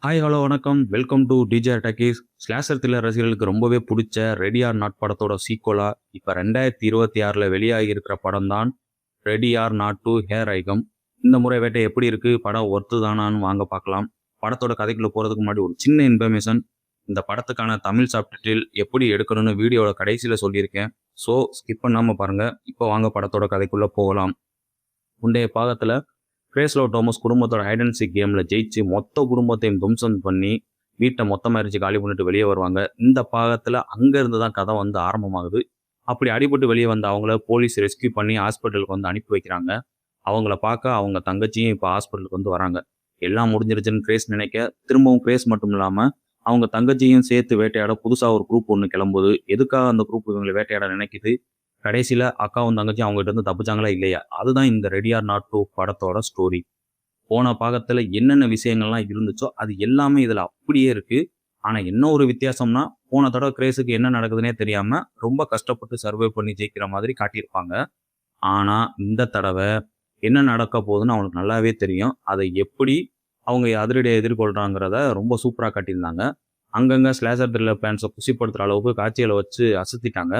Hi hello வணக்கம். Welcome to DJ அட்டாக்கீஸ். Slasher thriller ரசிகர்களுக்கு ரொம்பவே பிடிச்ச ரெடி ஆர் நாட் படத்தோட சீக்வலா இப்போ 2026ல் வெளியாகி இருக்கிற படம் தான் ready or not two here I come. இந்த முறை வேட்டை எப்படி இருக்கு, படம் ஒர்த்து தானான்னு வாங்க பார்க்கலாம். படத்தோட கதைக்குள்ள போகிறதுக்கு முன்னாடி ஒரு சின்ன இன்ஃபர்மேஷன். இந்த படத்துக்கான தமிழ் சப்டைட்டில் எப்படி எடுக்கணும்னு வீடியோட கடைசியில் சொல்லியிருக்கேன். ஸோ ஸ்கிப் பண்ணாமல் பாருங்கள். இப்போ வாங்க படத்தோட கதைக்குள்ளே போகலாம். முந்தைய பாகத்தில் கிரேஸ்லோ தோமஸ் குடும்பத்தோட ஹைட் அண்ட் சீக் கேமில் ஜெயிச்சு மொத்த குடும்பத்தையும் தும்சம் பண்ணி வீட்டை மொத்தமாக அரிச்சு காலி பண்ணிட்டு வெளியே வருவாங்க. இந்த பாகத்தில் அங்கேருந்து தான் கதை வந்து ஆரம்பமாகுது. அப்படி அடிபட்டு வெளியே வந்த அவங்கள போலீஸ் ரெஸ்கியூ பண்ணி ஹாஸ்பிட்டலுக்கு வந்து அனுப்பி வைக்கிறாங்க. அவங்கள பார்க்க அவங்க தங்கச்சியும் இப்போ ஹாஸ்பிட்டலுக்கு வந்து வராங்க. எல்லாம் முடிஞ்சிருச்சுன்னு கிரேஸ் நினைக்க, திரும்பவும் கிரேஸ் மட்டும் இல்லாமல் அவங்க தங்கச்சியும் சேர்த்து வேட்டையாட புதுசாக ஒரு குரூப் ஒன்று கிளம்புது. எதுக்காக அந்த குரூப் இவங்களை வேட்டையாட நினைக்குது, கடைசியில் அக்காவும் தங்கச்சி அவங்ககிட்ட இருந்து தப்பிச்சாங்களா இல்லையா, அதுதான் இந்த ரெடி ஆர் நாட் டூ படத்தோட ஸ்டோரி. போன பாகத்தில் என்னென்ன விஷயங்கள்லாம் இருந்துச்சோ அது எல்லாமே இதில் அப்படியே இருக்கு. ஆனால் என்ன ஒரு வித்தியாசம்னா, போன தடவை கிரேஸுக்கு என்ன நடக்குதுன்னே தெரியாம ரொம்ப கஷ்டப்பட்டு சர்வே பண்ணி ஜெயிக்கிற மாதிரி காட்டியிருப்பாங்க. ஆனால் இந்த தடவை என்ன நடக்க போகுதுன்னு அவனுக்கு நல்லாவே தெரியும். அதை எப்படி அவங்க அதிரடியை எதிர்கொள்றாங்கிறத ரொம்ப சூப்பராக காட்டியிருந்தாங்க. அங்கங்கே ஸ்லேசர் த்ரில்லர் ஃபேன்ஸை குசிப்படுத்துகிற அளவுக்கு காட்சிகளை வச்சு அசத்திட்டாங்க.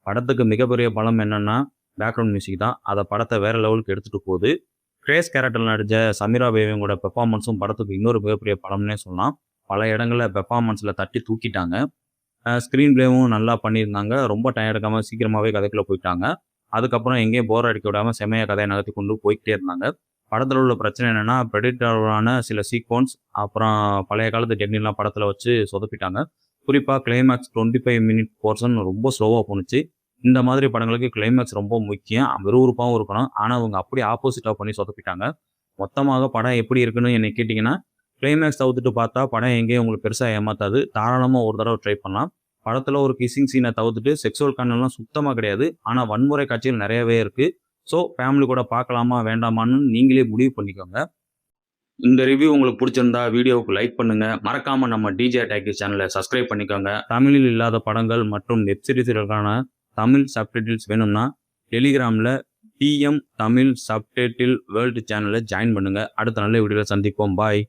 படத்துக்கு மிகப்பெரிய பலம் என்னன்னா பேக்ரவுண்ட் மியூசிக் தான். அதை படத்தை வேற லெவலுக்கு எடுத்துகிட்டு போகுது. கிரேஸ் கேரக்டரில் நடித்த சமீரா பேவியோட பெர்ஃபார்மன்ஸும் படத்துக்கு இன்னொரு மிகப்பெரிய படம்னே சொல்லலாம். பல இடங்களில் பெர்ஃபார்மன்ஸில் தட்டி தூக்கிட்டாங்க. ஸ்க்ரீன் பிளேவும் நல்லா பண்ணியிருந்தாங்க. ரொம்ப டயர்ட் எடுக்காமல் சீக்கிரமாகவே கதைக்குள்ளே போயிட்டாங்க. அதுக்கப்புறம் எங்கேயும் போர் அடிக்க விடாமல் செம்மையாக கதையை நகர்த்தி கொண்டு போய்கிட்டே இருந்தாங்க. படத்தில் உள்ள பிரச்சனை என்னென்னா, ப்ரெடிட்டரான சில சீக்வன்ஸ், அப்புறம் பழைய காலத்து டெக்னிக்லாம் படத்தில் வச்சு சொதப்பிட்டாங்க. குறிப்பாக கிளைமேக்ஸ் 25 மினிட் போர்ஷன் ரொம்ப ஸ்லோவாக போணுச்சு. இந்த மாதிரி படங்களுக்கு கிளைமேக்ஸ் ரொம்ப முக்கியம், விறுவிறுப்பாகவும் இருக்கணும். ஆனால் அவங்க அப்படியே ஆப்போசிட்டாக பண்ணி சொதப்பிட்டாங்க. மொத்தமாக படம் எப்படி இருக்குன்னு என்னை கேட்டிங்கன்னா, கிளைமேக்ஸ் தவிர்த்துட்டு பார்த்தா படம் எங்கேயும் உங்களுக்கு பெருசாக ஏமாத்தாது. தாராளமாக ஒரு தடவை ட்ரை பண்ணலாம். படத்தில் ஒரு கிஸ்ஸிங் சீனை தவிர்த்துட்டு செக்ஸுவல் கான்டென்ட்லாம் சுத்தமாக கிடையாது. ஆனால் வன்முறை காட்சிகள் நிறையவே இருக்குது. ஸோ ஃபேமிலி கூட பார்க்கலாமா வேண்டாமான்னு நீங்களே முடிவு பண்ணிக்கோங்க. இந்த ரிவ்யூ உங்களுக்கு பிடிச்சிருந்தா வீடியோவுக்கு லைக் பண்ணுங்க. மறக்காம நம்ம டிஜே அட்டாக்கீஸ் சேனலை சப்ஸ்கிரைப் பண்ணிக்கோங்க. தமிழில் இல்லாத படங்கள் மற்றும் வெப் சீரிஸ்களுக்கான தமிழ் சப்டைட்டில்ஸ் வேணும்னா டெலிகிராமில் டிஎம் தமிழ் சப்டைட்டில் வேர்ல்டு சேனலை ஜாயின் பண்ணுங்கள். அடுத்த நல்ல வீடியோவில் சந்திப்போம். பாய்.